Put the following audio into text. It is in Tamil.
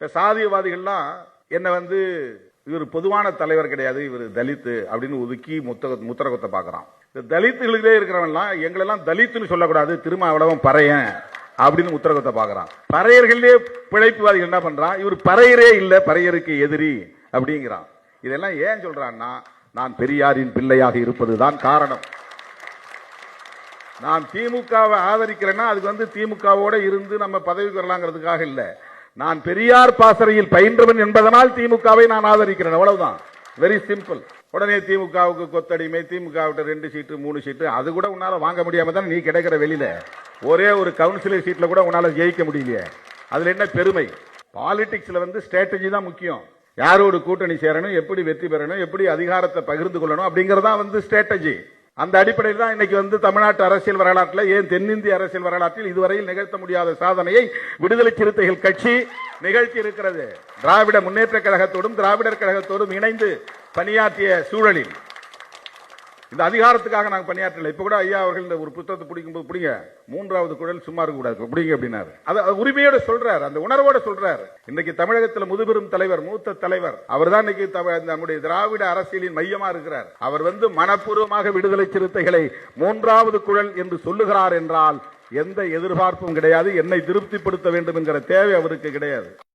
இந்த சாதியவாதிகள்லாம் என்ன இவர் பொதுவான தலைவர் கிடையாது, இவர் தலித்து அப்படின்னு ஒதுக்கி முத்திரகுத்த பாக்குறான். இந்த தலித்துகளிலே இருக்கிறவன்லாம் எங்களெல்லாம் தலித்துன்னு சொல்லக்கூடாது, திருமாவளவன் பறையன் அப்படின்னு முத்திரகுத்த பாக்குறான். பறையர்களே பிழைப்புவாதிகள் என்ன பண்றான், இவர் பறையரே இல்ல, பறையருக்கு எதிரி அப்படிங்கிறான். இதெல்லாம் ஏன் சொல்றான்னா, நான் பெரியாரின் பிள்ளையாக இருப்பதுதான் காரணம். நான் திமுகவை ஆதரிக்கிறேன்னா அதுக்கு திமுகவோட இருந்து நம்ம பதவிக்கு வரலாங்கிறதுக்காக இல்ல, நான் பெரியார் பாசறையில் பயின்றவன் என்பதனால் திமுகவை நான் ஆதரிக்கிறேன், அவ்வளவுதான். Very simple. உடனே திமுகவுக்கு கொத்தடிமை, திமுக 2 சீட்டு 3 சீட்டு அது கூட உன்னால வாங்க முடியாம தான் நீ கிடைக்கிற வெளியில. ஒரே ஒரு கவுன்சிலர் சீட்ல கூட உன்னால ஜெயிக்க முடியலையே, அதுல என்ன பெருமை? பாலிடிக்ஸ்ல ஸ்ட்ராட்டஜி தான் முக்கியம். யாரோடு கூட்டணி சேரணும், எப்படி வெற்றி பெறணும், எப்படி அதிகாரத்தை பகிர்ந்து கொள்ளணும் அப்படிங்கறதா ஸ்ட்ராட்டஜி. அந்த அடிப்படையில் தான் இன்னைக்கு தமிழ்நாட்டு அரசியல் வரலாற்றில், ஏன் தென்னிந்திய அரசியல் வரலாற்றில் இதுவரையில் நிகழ்த்த முடியாத சாதனையை விடுதலை சிறுத்தைகள் கட்சி நிகழ்த்தி இருக்கிறது. திராவிட முன்னேற்ற கழகத்தோடும் திராவிடர் கழகத்தோடும் இணைந்து பணியாற்றிய சூழலில் இந்த அதிகாரத்துக்காக நாங்கள் பணியாற்றல. இப்ப கூட ஐயா அவர்கள் இந்த ஒரு புத்தகத்தை பிடிக்கும்போது, பிடிங்க 3வது குழல் சும்மா இருக்க கூடாது பிடிங்க அப்படின்னாரு. அது உரிமையோட சொல்றாரு, அந்த உணர்வோட சொல்றாரு. இன்னைக்கு தமிழகத்தில் முதுபெரும் தலைவர், மூத்த தலைவர் அவர் தான் இன்னைக்கு நம்முடைய திராவிட அரசியலின் மையமா இருக்கிறார். அவர் மனப்பூர்வமாக விடுதலை சிறுத்தைகளை 3வது குழல் என்று சொல்லுகிறார் என்றால் எந்த எதிர்பார்ப்பும் கிடையாது. என்னை திருப்திப்படுத்த வேண்டும் என்கிற தேவை அவருக்கு கிடையாது.